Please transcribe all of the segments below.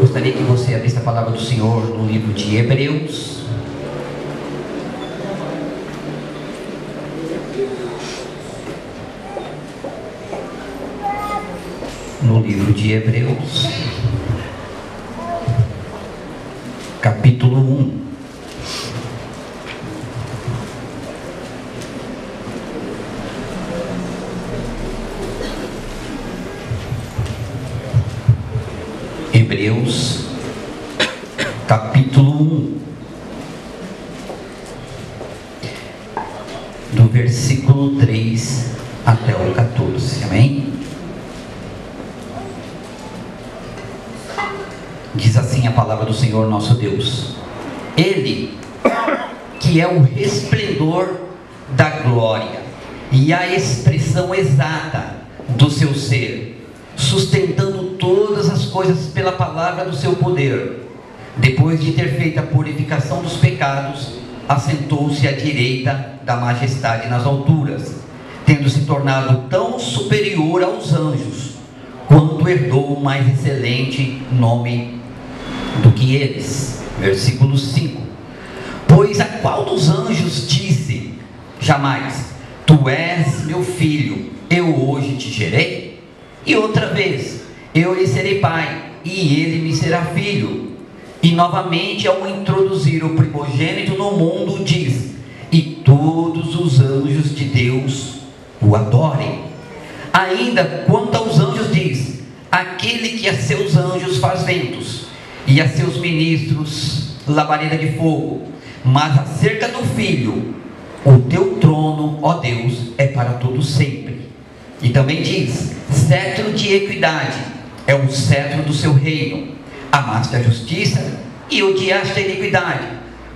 Gostaria que você abrisse a palavra do Senhor no livro de Hebreus. No livro de Hebreus, capítulo 1. Hebreus, capítulo 1, do versículo 3 até o 14, amém? Diz assim a palavra do Senhor nosso Deus: Ele, que é o resplendor da glória e a expressão exata do seu ser, sustentando todas as coisas pela palavra do seu poder, depois de ter feito a purificação dos pecados, assentou-se à direita da majestade nas alturas, tendo se tornado tão superior aos anjos, quanto herdou o mais excelente nome do que eles. Versículo 5: Pois a qual dos anjos disse jamais: Tu és meu filho, eu hoje te gerei? E outra vez: Eu lhe serei pai, e ele me será filho. E novamente, ao introduzir o primogênito no mundo, diz: E todos os anjos de Deus o adorem. Ainda quanto aos anjos diz: Aquele que a seus anjos faz ventos, e a seus ministros labareda de fogo. Mas acerca do Filho: O teu trono, ó Deus, é para todo sempre. E também diz: Cetro de equidade é o cetro do seu reino. Amaste a justiça e odiaste a iniquidade.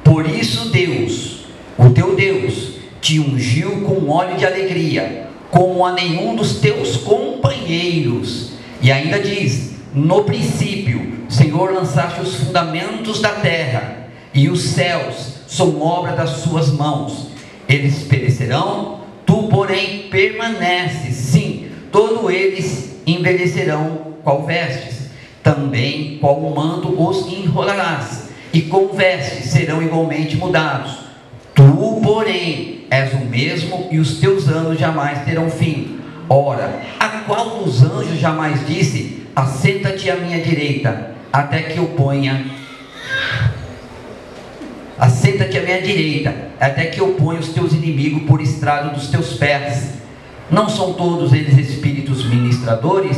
Por isso Deus, o teu Deus, te ungiu com óleo de alegria, como a nenhum dos teus companheiros. E ainda diz: No princípio, Senhor, lançaste os fundamentos da terra, e os céus são obra das suas mãos. Eles perecerão, tu, porém, permaneces. Sim, todos eles envelhecerão qual vestes. Também qual manto os enrolarás, e com vestes serão igualmente mudados. Tu, porém, és o mesmo, e os teus anos jamais terão fim. Ora, a qual dos anjos jamais disse: Assenta-te à minha direita, até que eu ponha... Assenta-te à minha direita, até que eu ponha os teus inimigos por estrado dos teus pés. Não são todos eles espíritos ministradores,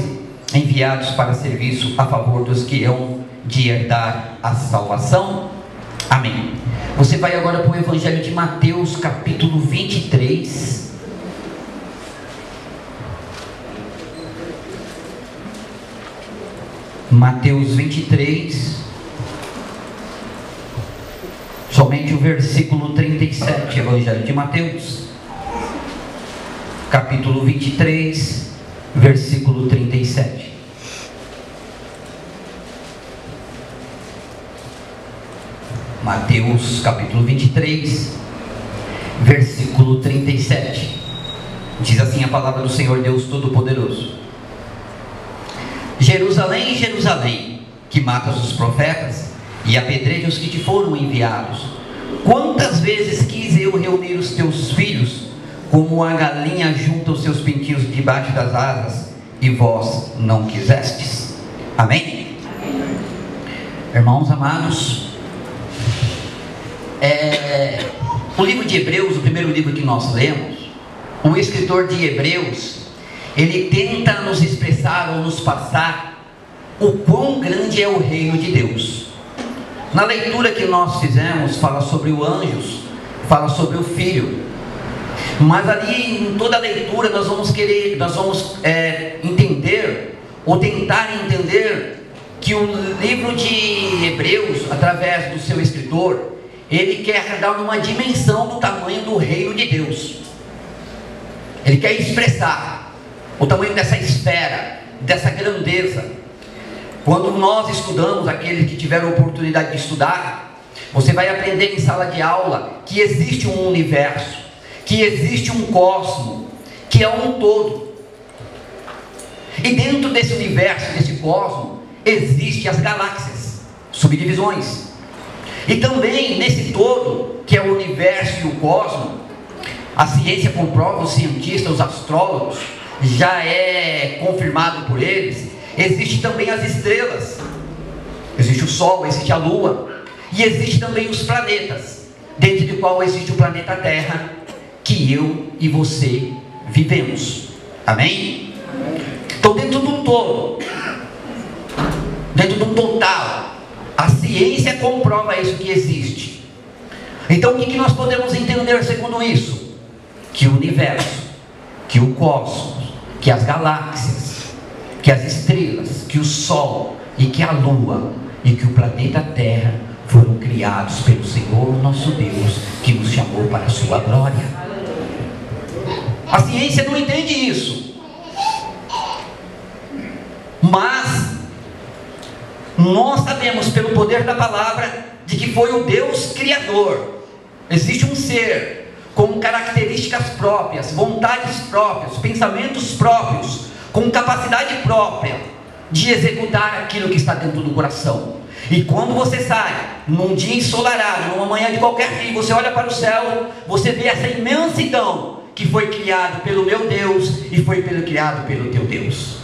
enviados para serviço a favor dos que hão de herdar a salvação? Amém. Você vai agora para o Evangelho de Mateus, capítulo 23. Mateus 23, somente o versículo 37, Evangelho de Mateus, capítulo 23, versículo 37. Mateus, capítulo 23, versículo 37. Diz assim a palavra do Senhor Deus Todo-Poderoso: Jerusalém, Jerusalém, que matas os profetas e apedrejas os que te foram enviados, quantas vezes quis eu reunir os teus filhos, como a galinha junta os seus pintinhos debaixo das asas, e vós não quisestes? Amém? Irmãos amados, o livro de Hebreus, o primeiro livro que nós lemos, o escritor de Hebreus, ele tenta nos expressar ou nos passar o quão grande é o reino de Deus. Na leitura que nós fizemos, fala sobre os anjos, fala sobre o Filho, mas ali em toda a leitura nós vamos entender, ou tentar entender, que o livro de Hebreus, através do seu escritor, ele quer dar uma dimensão do tamanho do reino de Deus. Ele quer expressar o tamanho dessa esfera, dessa grandeza. Quando nós estudamos, aqueles que tiveram a oportunidade de estudar, você vai aprender em sala de aula que existe um universo, que existe um cosmos, que é um todo. E dentro desse universo, desse cosmos, existem as galáxias, subdivisões. E também nesse todo, que é o universo e o cosmos, a ciência comprova, os cientistas, os astrólogos, já é confirmado por eles, existe também as estrelas, existe o Sol, existe a Lua, e existe também os planetas, dentro do qual existe o planeta Terra, que eu e você vivemos. Amém? Então, dentro de um todo, dentro de um total, a ciência comprova isso que existe. Então, o que nós podemos entender segundo isso? Que o universo, que o cosmos, que as galáxias, que as estrelas, que o Sol e que a Lua e que o planeta Terra foram criados pelo Senhor nosso Deus, que nos chamou para a sua glória. A ciência não entende isso, mas nós sabemos pelo poder da palavra de que foi o Deus Criador. Existe um ser com características próprias, vontades próprias, pensamentos próprios, com capacidade própria de executar aquilo que está dentro do coração. E quando você sai num dia ensolarado, numa manhã de qualquer dia, você olha para o céu, você vê essa imensidão que foi criado pelo meu Deus e foi criado pelo teu Deus.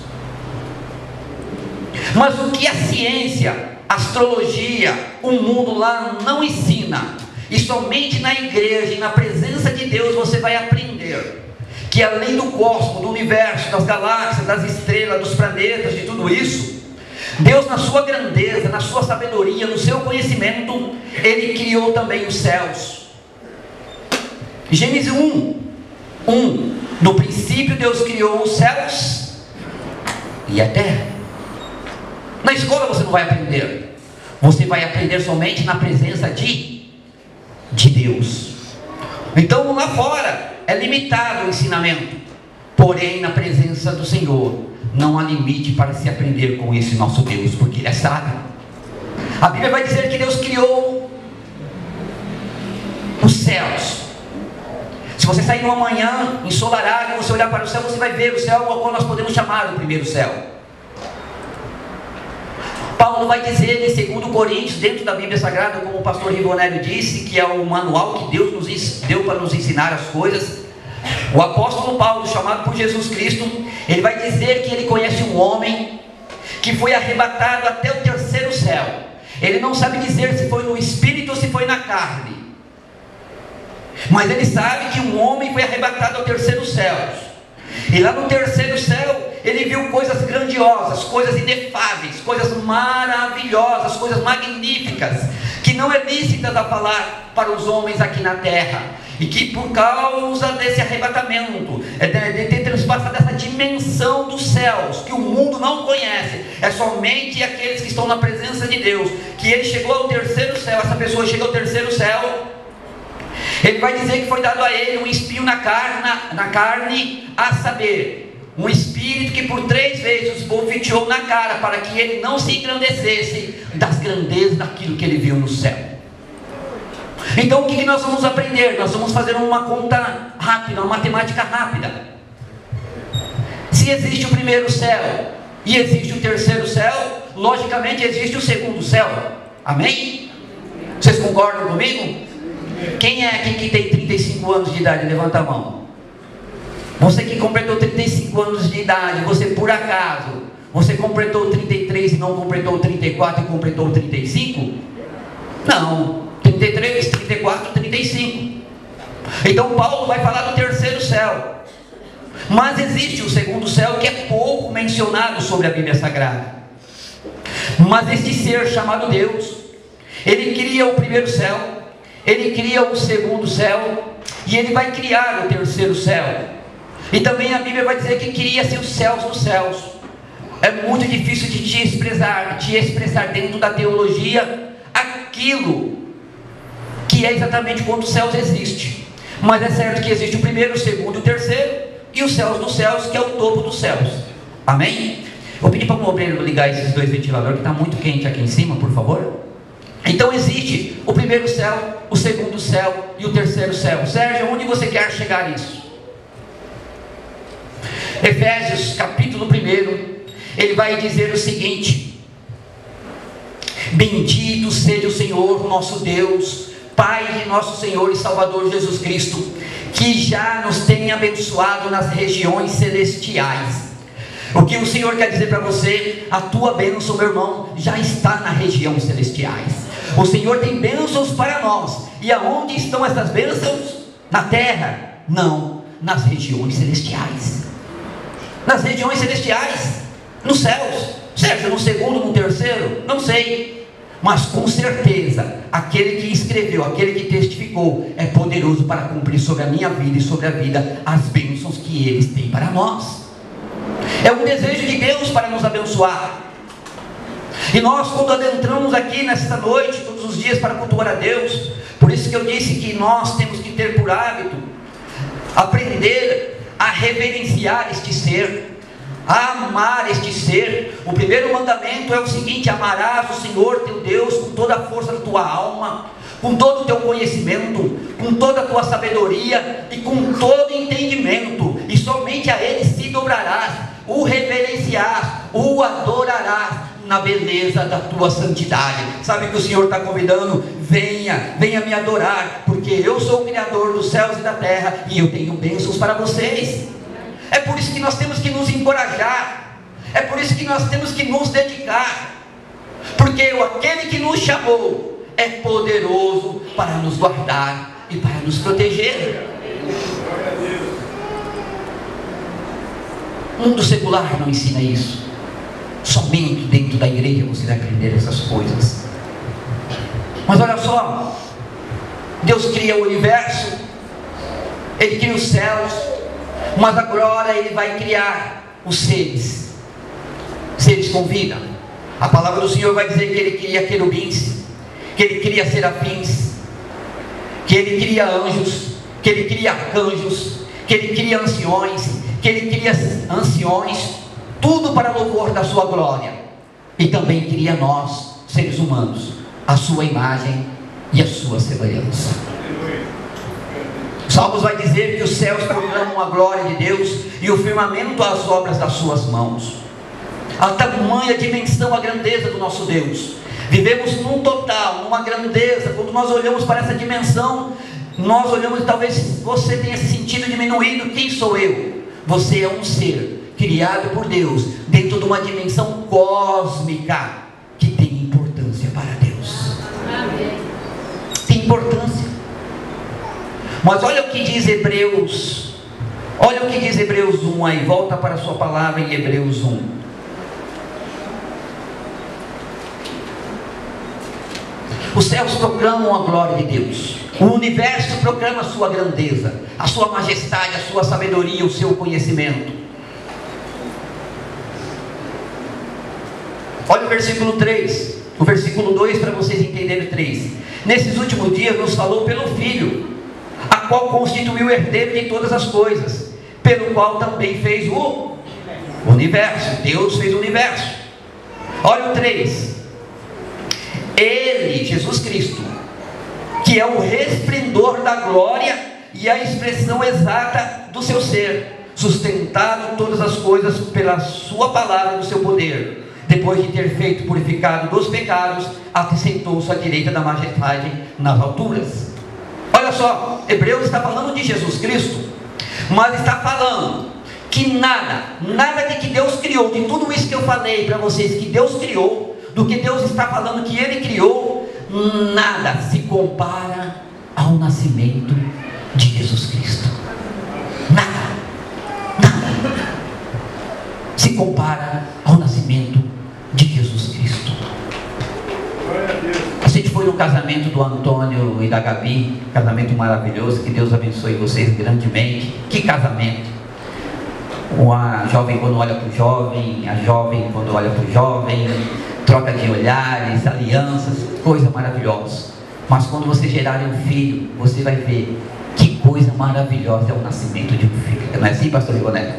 Mas o que a ciência, a astrologia, o mundo lá não ensina, e somente na igreja e na presença de Deus você vai aprender que além do cosmos, do universo, das galáxias, das estrelas, dos planetas, de tudo isso, Deus, na sua grandeza, na sua sabedoria, no seu conhecimento, Ele criou também os céus. Gênesis 1, no princípio Deus criou os céus e a terra. Na escola você não vai aprender, você vai aprender somente na presença de Deus. Então lá fora é limitado o ensinamento, porém na presença do Senhor não há limite para se aprender com esse nosso Deus, porque Ele é sábio. A Bíblia vai dizer que Deus criou os céus. Se você sair numa manhã ensolarada e você olhar para o céu, você vai ver o céu ao qual nós podemos chamar o primeiro céu. Paulo vai dizer em 2 Coríntios, dentro da Bíblia Sagrada, como o pastor Rivonélio disse, que é o manual que Deus nos deu para nos ensinar as coisas. O apóstolo Paulo, chamado por Jesus Cristo, ele vai dizer que ele conhece um homem que foi arrebatado até o terceiro céu. Ele não sabe dizer se foi no espírito ou se foi na carne, mas ele sabe que um homem foi arrebatado ao terceiro céu. E lá no terceiro céu ele viu coisas grandiosas, coisas inefáveis, coisas maravilhosas, coisas magníficas, que não é lícitas a falar para os homens aqui na terra, e que por causa desse arrebatamento, de ter transpassado essa dimensão dos céus, que o mundo não conhece, é somente aqueles que estão na presença de Deus, que ele chegou ao terceiro céu. Essa pessoa chegou ao terceiro céu. Ele vai dizer que foi dado a ele um espinho na carne, a saber, um espírito que por 3 vezes o bofeteou na cara, para que ele não se engrandecesse das grandezas daquilo que ele viu no céu. Então o que nós vamos aprender? Nós vamos fazer uma conta rápida, uma matemática rápida. Se existe o primeiro céu e existe o terceiro céu, logicamente existe o segundo céu. Amém? Vocês concordam comigo? Quem é aqui que tem 35 anos de idade? Levanta a mão. Você que completou 35 anos de idade, você por acaso, você completou 33 e não completou 34 e completou 35? Não, 33, 34, 35. Então Paulo vai falar do terceiro céu. Mas existe o segundo céu, que é pouco mencionado sobre a Bíblia Sagrada. Mas este ser chamado Deus, ele cria o primeiro céu, ele cria o segundo céu, e ele vai criar o terceiro céu. E também a Bíblia vai dizer que cria-se os céus dos céus. É muito difícil de te expressar dentro da teologia aquilo que é exatamente quando os céus existem. Mas é certo que existe o primeiro, o segundo e o terceiro, e os céus dos céus, que é o topo dos céus. Amém? Vou pedir para o obreiro ligar esses 2 ventiladores, que está muito quente aqui em cima, por favor. Então existe o primeiro céu, o segundo céu e o terceiro céu. Sérgio, onde você quer chegar isso? Efésios capítulo 1, ele vai dizer o seguinte: Bendito seja o Senhor nosso Deus, Pai de nosso Senhor e Salvador Jesus Cristo, que já nos tem abençoado nas regiões celestiais. O que o Senhor quer dizer para você? A tua bênção, meu irmão, já está nas regiões celestiais. O Senhor tem bênçãos para nós. E aonde estão essas bênçãos? Na terra? Não, nas regiões celestiais. Nas regiões celestiais, nos céus. Seja no segundo, no terceiro, não sei. Mas com certeza, aquele que escreveu, aquele que testificou, é poderoso para cumprir sobre a minha vida e sobre a vida as bênçãos que eles têm para nós. É um desejo de Deus para nos abençoar. E nós, quando adentramos aqui nesta noite, todos os dias para cultuar a Deus, por isso que eu disse que nós temos que ter por hábito aprender a reverenciar este ser, a amar este ser. O primeiro mandamento é o seguinte: amarás o Senhor teu Deus com toda a força da tua alma, com todo o teu conhecimento, com toda a tua sabedoria e com todo o entendimento, e somente a Ele se dobrarás, o reverenciarás, o adorarás na beleza da tua santidade. Sabe que o Senhor está convidando? Venha me adorar, porque eu sou o Criador dos céus e da terra, e eu tenho bênçãos para vocês. É por isso que nós temos que nos encorajar, é por isso que nós temos que nos dedicar, porque aquele que nos chamou é poderoso para nos guardar e para nos proteger. O mundo secular não ensina isso. Somente dentro da igreja você vai aprender essas coisas. Mas olha só, Deus cria o universo, Ele cria os céus, mas agora Ele vai criar os seres com vida. A palavra do Senhor vai dizer que Ele cria querubins, que Ele cria serafins, que Ele cria anjos, que Ele cria arcanjos, que Ele cria anciões, tudo para louvor da sua glória. E também cria nós, seres humanos, a sua imagem e a sua semelhança. Salmos vai dizer que os céus proclamam a glória de Deus e o firmamento as obras das suas mãos. A tamanha dimensão, a grandeza do nosso Deus. Vivemos num total, numa grandeza. Quando nós olhamos para essa dimensão, nós olhamos e talvez você tenha se sentido diminuído. Quem sou eu? Você é um ser criado por Deus dentro de uma dimensão cósmica que tem importância para Deus. Tem importância. Mas olha o que diz Hebreus. Olha o que diz Hebreus 1 aí. Volta para a sua palavra em Hebreus 1. Os céus proclamam a glória de Deus. O universo proclama a sua grandeza, a sua majestade, a sua sabedoria, o seu conhecimento. Olha o versículo 3, o versículo 2 para vocês entenderem o 3. Nesses últimos dias nos falou pelo Filho, a qual constituiu o herdeiro de todas as coisas, pelo qual também fez o universo. Deus fez o universo. Olha o 3. Ele, Jesus Cristo, que é o resplendor da glória e a expressão exata do seu ser, sustentado todas as coisas pela sua palavra e do seu poder, depois de ter feito purificado dos pecados, assentou-se à direita da majestade nas alturas. Olha só, Hebreus está falando de Jesus Cristo, mas está falando que nada de que Deus criou, de tudo isso que eu falei para vocês que Deus criou, do que Deus está falando que Ele criou, nada se compara ao nascimento de Jesus Cristo. Nada se compara ao nascimento de Jesus Cristo. A gente foi no casamento do Antônio e da Gabi, casamento maravilhoso, que Deus abençoe vocês grandemente. Que casamento! A jovem quando olha para o jovem, a jovem quando olha para o jovem, troca de olhares, alianças, coisa maravilhosa. Mas quando você gerar um filho, você vai ver que coisa maravilhosa é o nascimento de um filho. Não é assim, pastor Rigoné?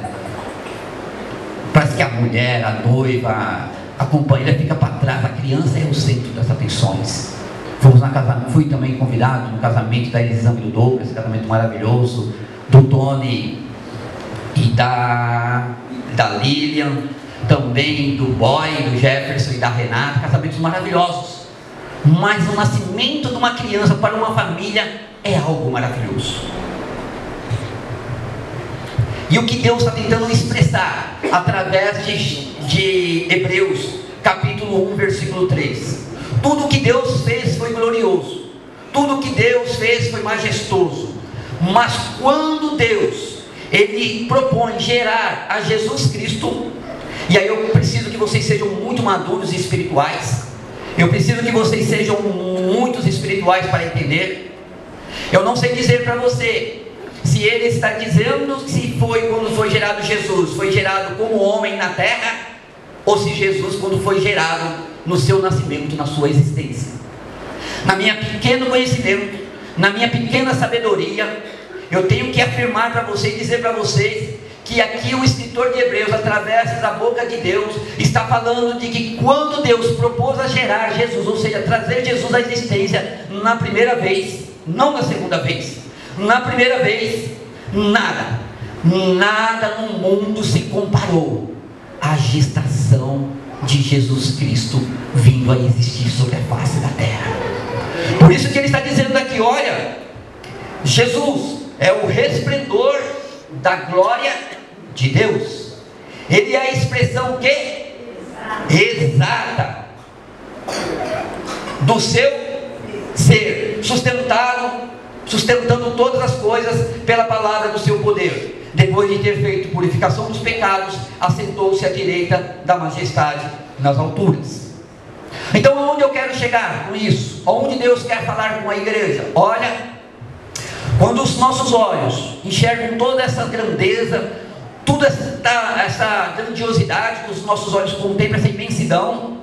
Parece que a mulher, a noiva, a companheira fica para trás, a criança é o centro das atenções. Fui também convidado no casamento da Elisângela e do Douglas, esse casamento maravilhoso, do Tony e da Lilian, também do Boy, do Jefferson e da Renata, casamentos maravilhosos. Mas o nascimento de uma criança para uma família é algo maravilhoso. E o que Deus está tentando expressar através de Hebreus capítulo 1, versículo 3: tudo que Deus fez foi glorioso, tudo que Deus fez foi majestoso. Mas quando Deus, Ele propõe gerar a Jesus Cristo, e aí eu preciso que vocês sejam muito maduros e espirituais, eu preciso que vocês sejam muito espirituais para entender. Eu não sei dizer para você se Ele está dizendo se foi quando foi gerado Jesus, foi gerado como homem na terra, ou se Jesus quando foi gerado no seu nascimento, na sua existência. Na minha pequeno conhecimento, na minha pequena sabedoria, eu tenho que afirmar para vocês, dizer para vocês, que aqui o escritor de Hebreus, através da boca de Deus, está falando de que quando Deus propôs a gerar Jesus, ou seja, trazer Jesus à existência na primeira vez, não na segunda vez, na primeira vez, nada no mundo se comparou à gestação de Jesus Cristo vindo a existir sobre a face da terra. Por isso que ele está dizendo aqui: olha, Jesus é o resplendor da glória de Deus. Ele é a expressão que? Exata do seu ser, sustentando todas as coisas pela palavra do seu poder. Depois de ter feito purificação dos pecados, assentou-se à direita da majestade nas alturas. Então, aonde eu quero chegar com isso? Aonde Deus quer falar com a igreja? Olha, quando os nossos olhos enxergam toda essa grandeza, toda essa grandiosidade que os nossos olhos contemplam, essa imensidão,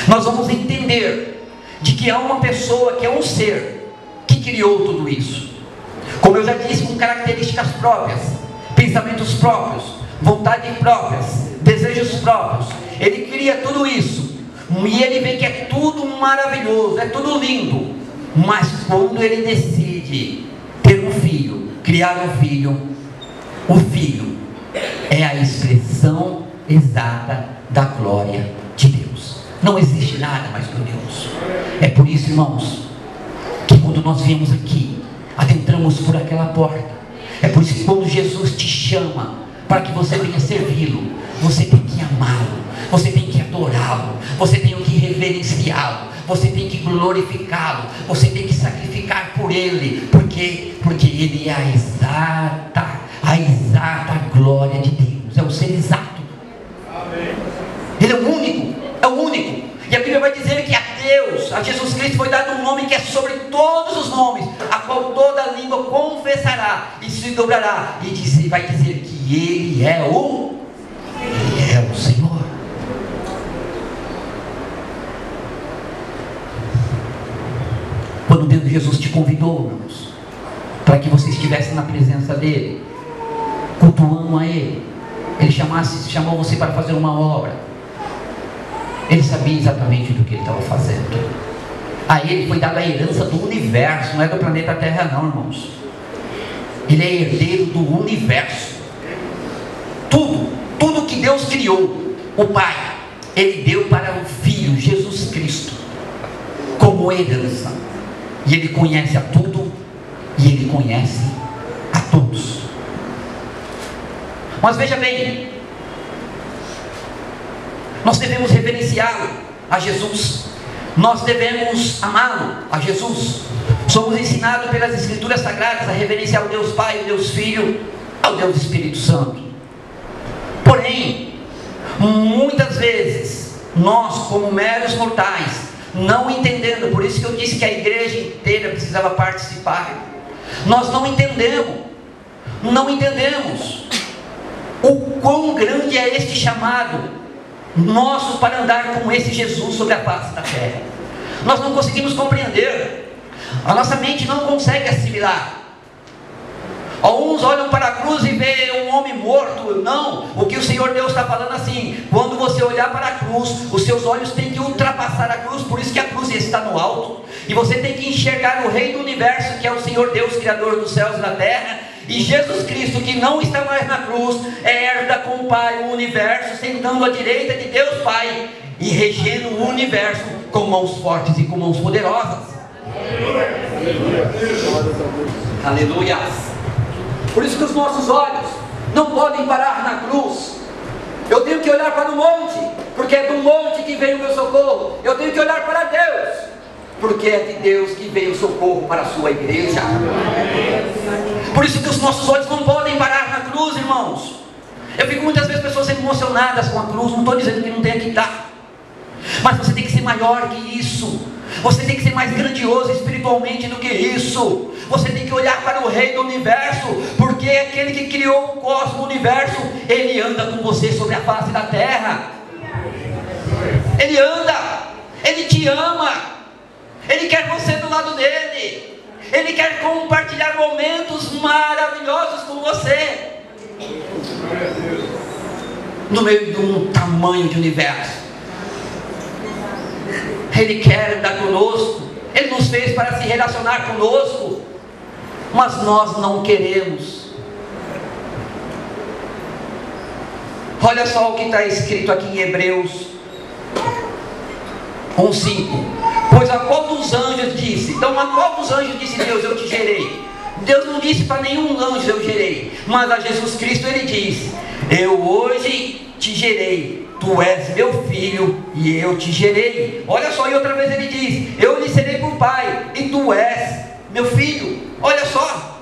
nós vamos entender de que há uma pessoa, que é um ser, que criou tudo isso. Como eu já disse, com características próprias, pensamentos próprios, vontades próprias, desejos próprios. Ele cria tudo isso, e ele vê que é tudo maravilhoso, é tudo lindo. Mas quando ele decide ter um filho, criar um filho, o filho é a expressão exata da glória de Deus. Não existe nada mais glorioso. É por isso, irmãos, que quando nós viemos aqui, adentramos por aquela porta. É por isso que quando Jesus te chama para que você venha servi-lo, você tem que amá-lo, você tem que adorá-lo, você tem que reverenciá-lo, você tem que glorificá-lo, você tem que sacrificar por ele, porque ele é a exata glória de Deus, é o ser exato. Ele é o único. E a Bíblia vai dizer que a Deus, a Jesus Cristo, foi dado um nome que é sobre todos os nomes, a qual toda língua confessará e se dobrará, e vai dizer que Ele é o Senhor. Quando Jesus te convidou, irmãos, para que você estivesse na presença dEle, cultuando a Ele, Ele chamou você para fazer uma obra. Ele sabia exatamente do que ele estava fazendo. A ele foi dada a herança do universo, não é do planeta Terra não, irmãos. Ele é herdeiro do universo. Tudo que Deus criou, o Pai, Ele deu para o Filho, Jesus Cristo, como herança. E Ele conhece a tudo, e Ele conhece a todos. Mas veja bem, nós devemos reverenciá-lo, a Jesus. Nós devemos amá-lo, a Jesus. Somos ensinados pelas Escrituras Sagradas a reverenciar o Deus Pai, o Deus Filho, ao Deus Espírito Santo. Porém, muitas vezes, nós como meros mortais, não entendendo, por isso que eu disse que a igreja inteira precisava participar, nós não entendemos o quão grande é este chamado nosso para andar com esse Jesus sobre a face da terra. Nós não conseguimos compreender, a nossa mente não consegue assimilar. Alguns olham para a cruz e veem um homem morto. Não, o que o Senhor Deus está falando assim: quando você olhar para a cruz, os seus olhos têm que ultrapassar a cruz. Por isso que a cruz está no alto, e você tem que enxergar o Rei do Universo, que é o Senhor Deus, Criador dos céus e da terra. E Jesus Cristo, que não está mais na cruz, herda com o Pai, o universo, sentando à direita de Deus Pai e regendo o universo com mãos fortes e com mãos poderosas. Aleluia! Por isso que os nossos olhos não podem parar na cruz. Eu tenho que olhar para o monte, porque é do monte que vem o meu socorro. Eu tenho que olhar para Deus, porque é de Deus que veio o socorro para a sua igreja. Por isso que os nossos olhos não podem parar na cruz, irmãos. Eu fico muitas vezes pessoas emocionadas com a cruz. Não estou dizendo que não tenha que estar, mas você tem que ser maior que isso. Você tem que ser mais grandioso espiritualmente do que isso. Você tem que olhar para o Rei do Universo, porque é aquele que criou o cosmos, o universo. Ele anda com você sobre a face da terra. Ele anda, Ele te ama, Ele quer você do lado dele, Ele quer compartilhar momentos maravilhosos com você, no meio de um tamanho de universo. Ele quer andar conosco, Ele nos fez para se relacionar conosco, mas nós não queremos. Olha só o que está escrito aqui em Hebreus 1:5. Pois a qual dos anjos disse? Então a qual dos anjos disse Deus, eu te gerei? Deus não disse para nenhum anjo eu gerei, mas a Jesus Cristo Ele disse, eu hoje te gerei, tu és meu filho e eu te gerei. Olha só, e outra vez Ele diz, eu lhe serei por pai e tu és meu filho. Olha só,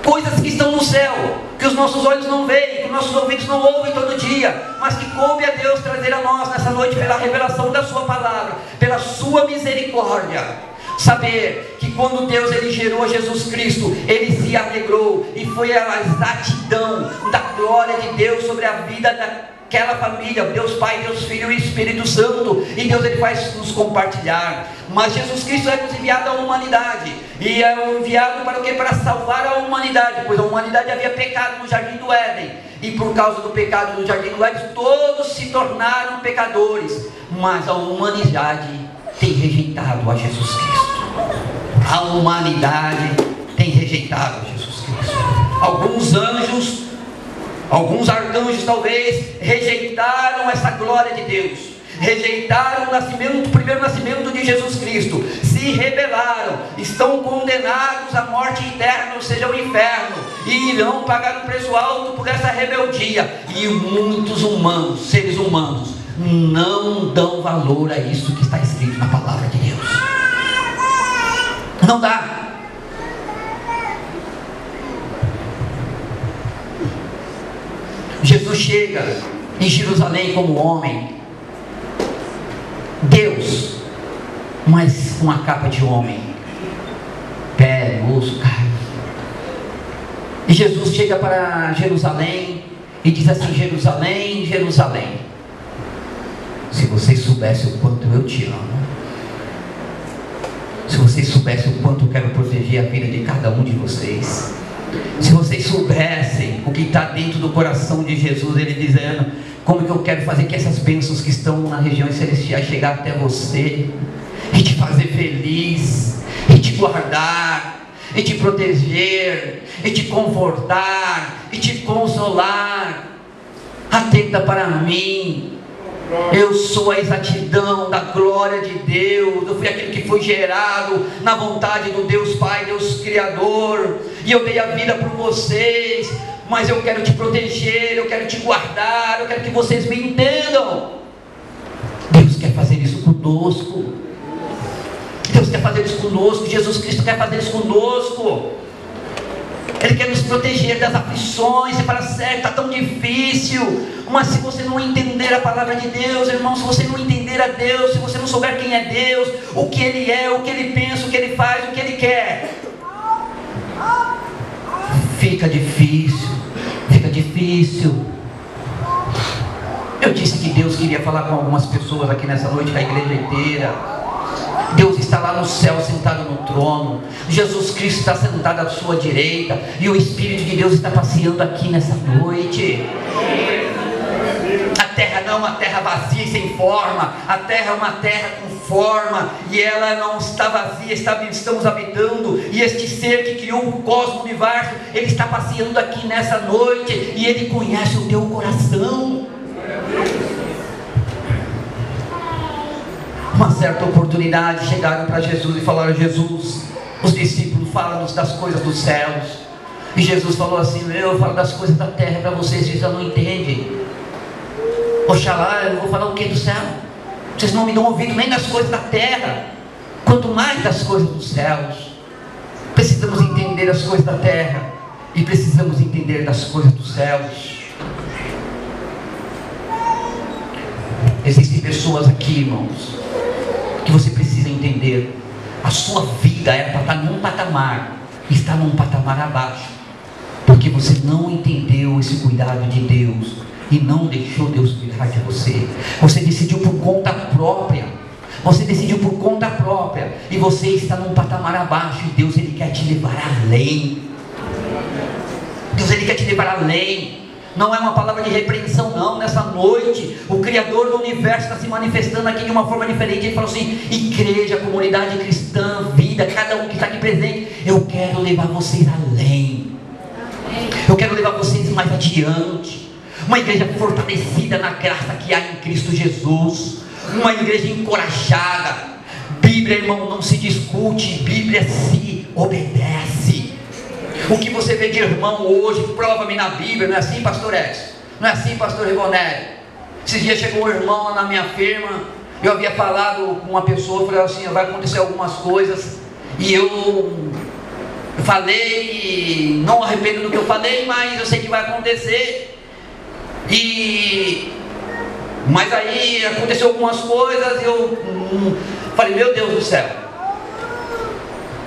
coisas que estão no céu, que os nossos olhos não veem, que os nossos ouvidos não ouvem todo dia, mas que coube a Deus trazer a nós nessa noite pela revelação da sua palavra, pela sua misericórdia. Saber que quando Deus Ele gerou Jesus Cristo, Ele se alegrou, e foi a exatidão da glória de Deus sobre a vida daquela família, Deus Pai, Deus Filho e Espírito Santo, e Deus Ele faz nos compartilhar. Mas Jesus Cristo é nos enviado à humanidade, e é enviado para o quê? Para salvar a humanidade, pois a humanidade havia pecado no Jardim do Éden, e por causa do pecado no Jardim do Éden, todos se tornaram pecadores, mas a humanidade tem rejeitado a Jesus Cristo. A humanidade tem rejeitado a Jesus Cristo. Alguns anjos, alguns arcanjos talvez, rejeitaram essa glória de Deus, rejeitaram o primeiro nascimento de Jesus Cristo, se rebelaram, estão condenados à morte eterna, ou seja, ao inferno, e irão pagar um preço alto por essa rebeldia. E muitos humanos, seres humanos, não dão valor a isso que está escrito na palavra de Deus. Não dá. Jesus chega em Jerusalém como homem, Deus, mas com a capa de homem, pele, osso, carne. E Jesus chega para Jerusalém e diz assim: Jerusalém, Jerusalém, se vocês soubessem o quanto eu te amo, se vocês soubessem o quanto eu quero proteger a vida de cada um de vocês, se vocês soubessem o que está dentro do coração de Jesus, Ele dizendo, como que eu quero fazer que essas bênçãos que estão nas regiões celestiais chegar até você, e te fazer feliz, e te guardar, e te proteger, e te confortar, e te consolar. Atenta para mim. Eu sou a exatidão da glória de Deus. Eu fui aquele que foi gerado na vontade do Deus Pai, Deus Criador, e eu dei a vida por vocês, mas eu quero te proteger, eu quero te guardar, eu quero que vocês me entendam. Deus quer fazer isso conosco. Deus quer fazer isso conosco. Jesus Cristo quer fazer isso conosco. Ele quer nos proteger das aflições. E para certo, está tão difícil. Mas se você não entender a palavra de Deus, irmão, se você não entender a Deus, se você não souber quem é Deus, o que Ele é, o que Ele pensa, o que Ele faz, o que Ele quer, fica difícil. Fica difícil. Eu disse que Deus queria falar com algumas pessoas aqui nessa noite, da igreja inteira. Deus está lá no céu, sentado no trono. Jesus Cristo está sentado à sua direita, e o Espírito de Deus está passeando aqui nessa noite. A terra não é uma terra vazia e sem forma. A terra é uma terra com forma, e ela não está vazia, estamos habitando. E este ser que criou o cosmos, o universo, ele está passeando aqui nessa noite, e ele conhece o teu coração. Uma certa oportunidade, chegaram para Jesus e falaram: Jesus, os discípulos falam-nos das coisas dos céus. E Jesus falou assim: eu falo das coisas da terra para vocês, vocês não entendem. Oxalá, eu vou falar o que do céu? Vocês não me dão ouvido nem das coisas da terra, quanto mais das coisas dos céus. Precisamos entender as coisas da terra, e precisamos entender das coisas dos céus. Existem pessoas aqui, irmãos, que você precisa entender. A sua vida era para estar num patamar, está num patamar abaixo, porque você não entendeu esse cuidado de Deus, e não deixou Deus cuidar de você. Você decidiu por conta própria. Você decidiu por conta própria, e você está num patamar abaixo, e Deus, ele quer te levar além. Deus, ele quer te levar além. Não é uma palavra de repreensão, não. Nessa noite, o Criador do Universo está se manifestando aqui de uma forma diferente. Ele falou assim: igreja, comunidade cristã, vida, cada um que está aqui presente, eu quero levar vocês além. Eu quero levar vocês mais adiante. Uma igreja fortalecida na graça que há em Cristo Jesus. Uma igreja encorajada. Bíblia, irmão, não se discute, Bíblia se obedece. O que você vê de irmão hoje, prova-me na Bíblia. Não é assim, pastor Edson? Não é assim, pastor Ribonelli? Esses dias chegou um irmão lá na minha firma. Eu havia falado com uma pessoa, falei assim: vai acontecer algumas coisas, e eu falei, não arrependo do que eu falei, mas eu sei que vai acontecer. Mas aí aconteceu algumas coisas, e eu falei: meu Deus do céu.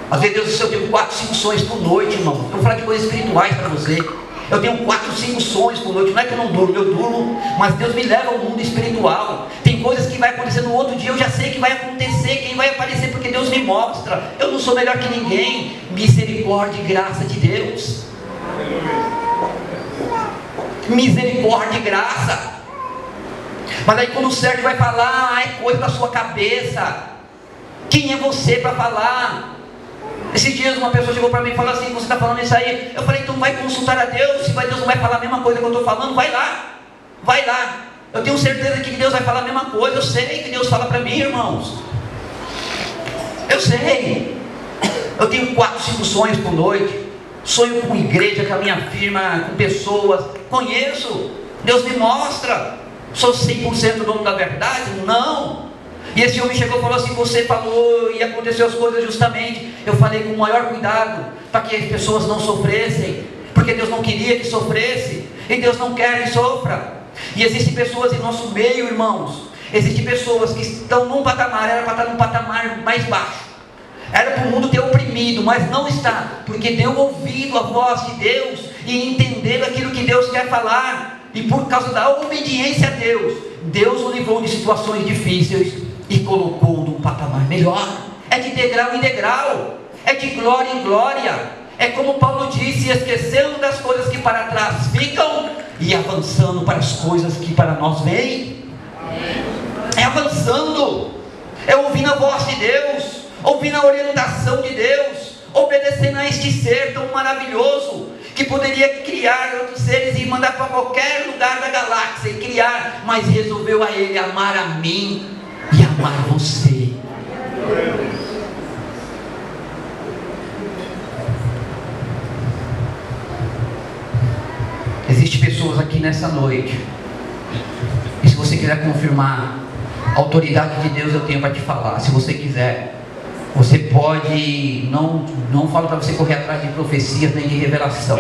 Às vezes Deus diz: eu tenho 4, 5 sonhos por noite, irmão. Eu vou falar de coisas espirituais para você. Eu tenho 4, 5 sonhos por noite. Não é que eu não durmo, eu durmo, mas Deus me leva ao mundo espiritual. Tem coisas que vai acontecer no outro dia, eu já sei que vai acontecer, quem vai aparecer, porque Deus me mostra. Eu não sou melhor que ninguém. Misericórdia e graça de Deus. Misericórdia e graça. Mas aí quando o certo vai falar, é coisa da sua cabeça. Quem é você para falar? Esses dias uma pessoa chegou para mim e falou assim: você está falando isso aí? Eu falei: então vai consultar a Deus. Se Deus não vai falar a mesma coisa que eu estou falando, vai lá. Vai lá. Eu tenho certeza que Deus vai falar a mesma coisa. Eu sei que Deus fala para mim, irmãos. Eu sei. Eu tenho 4, 5 sonhos por noite. Sonho com igreja, com a minha firma, com pessoas. Conheço. Deus me mostra. Sou 100% dono da verdade? Não. E esse homem chegou e falou assim: você falou e aconteceu as coisas justamente. Eu falei com o maior cuidado, para que as pessoas não sofressem, porque Deus não queria que sofresse, e Deus não quer que sofra. E existem pessoas em nosso meio, irmãos. Existem pessoas que estão num patamar, era para estar num patamar mais baixo. Era para o mundo ter oprimido, mas não está, porque deu ouvido à voz de Deus e entendeu aquilo que Deus quer falar. E por causa da obediência a Deus, Deus o livrou de situações difíceis e colocou num patamar melhor. É de degrau em degrau, é de glória em glória. É como Paulo disse: esquecendo das coisas que para trás ficam e avançando para as coisas que para nós vêm. É avançando, é ouvindo a voz de Deus, ouvindo a orientação de Deus, obedecendo a este ser tão maravilhoso, que poderia criar outros seres e mandar para qualquer lugar da galáxia e criar, mas resolveu a ele amar a mim e amar você. Existem pessoas aqui nessa noite, e se você quiser confirmar a autoridade de Deus, eu tenho para te falar. Se você quiser, você pode, não falo para você correr atrás de profecias nem de revelação,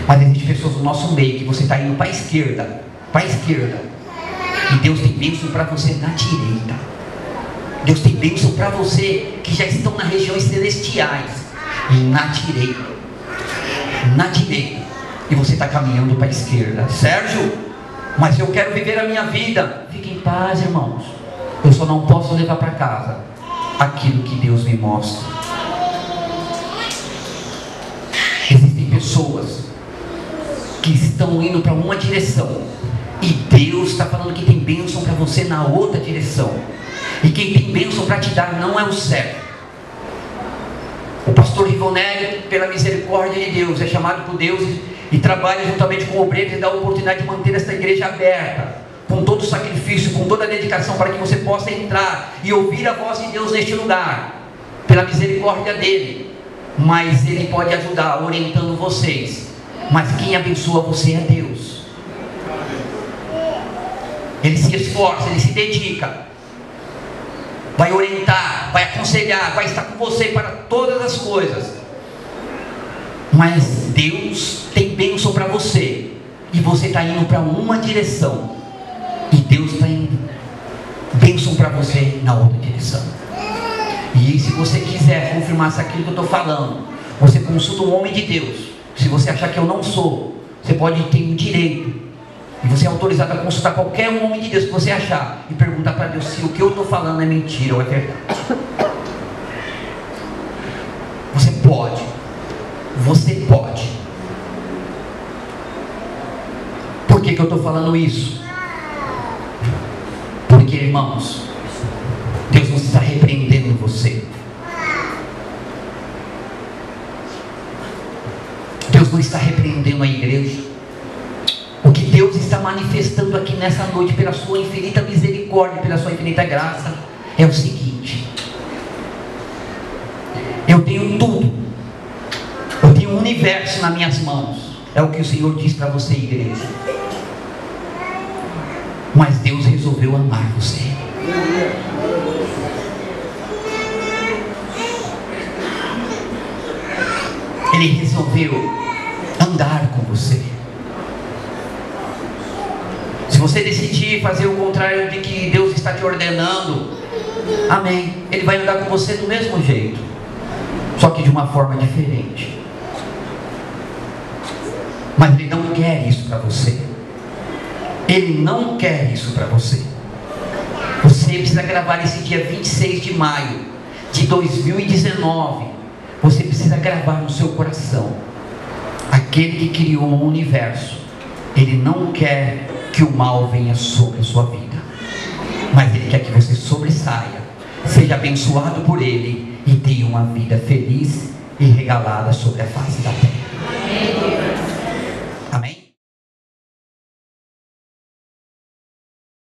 mas existem pessoas no nosso meio que você está indo para a esquerda, e Deus tem bênção para você na direita. Deus tem bênção para você que já estão nas regiões celestiais, na direita, e você está caminhando para a esquerda. Sérgio, mas eu quero viver a minha vida. Fique em paz, irmãos. Eu só não posso levar para casa aquilo que Deus me mostra. Existem pessoas que estão indo para uma direção E Deus está falando que tem bênção para você na outra direção. E quem tem bênção para te dar não é o céu. O pastor Rivonelli, pela misericórdia de Deus, é chamado por Deus e trabalha juntamente com obreiros e dá a oportunidade de manter esta igreja aberta, com todo o sacrifício, com toda a dedicação, para que você possa entrar e ouvir a voz de Deus neste lugar, pela misericórdia dele. Mas ele pode ajudar orientando vocês, mas quem abençoa você é Deus. Ele se esforça, ele se dedica, vai orientar, vai aconselhar, vai estar com você para todas as coisas. Mas Deus tem bênção para você, e você está indo para uma direção, e Deus está indo bênção para você na outra direção. E se você quiser confirmar se aquilo que eu estou falando, você consulta um homem de Deus. Se você achar que eu não sou, você pode ter o direito, e você é autorizado a consultar qualquer homem de Deus que você achar, e perguntar para Deus se o que eu estou falando é mentira ou é verdade. Você pode. Você pode. Por que eu estou falando isso? Porque, irmãos, Deus não está repreendendo você. Deus não está repreendendo a igreja. O que Deus está manifestando aqui nessa noite, pela sua infinita misericórdia, pela sua infinita graça, é o seguinte: eu tenho tudo, eu tenho o universo nas minhas mãos. É o que o Senhor diz para você, igreja. Mas Deus resolveu amar você. Ele resolveu andar com você. Se você decidir fazer o contrário de que Deus está te ordenando, amém, Ele vai andar com você do mesmo jeito, só que de uma forma diferente. Mas Ele não quer isso para você. Ele não quer isso para você. Você precisa gravar esse dia 26 de maio de 2019. Você precisa gravar no seu coração: aquele que criou o universo, Ele não quer que o mal venha sobre a sua vida, mas Ele quer que você sobressaia, seja abençoado por Ele e tenha uma vida feliz e regalada sobre a face da terra. Amém?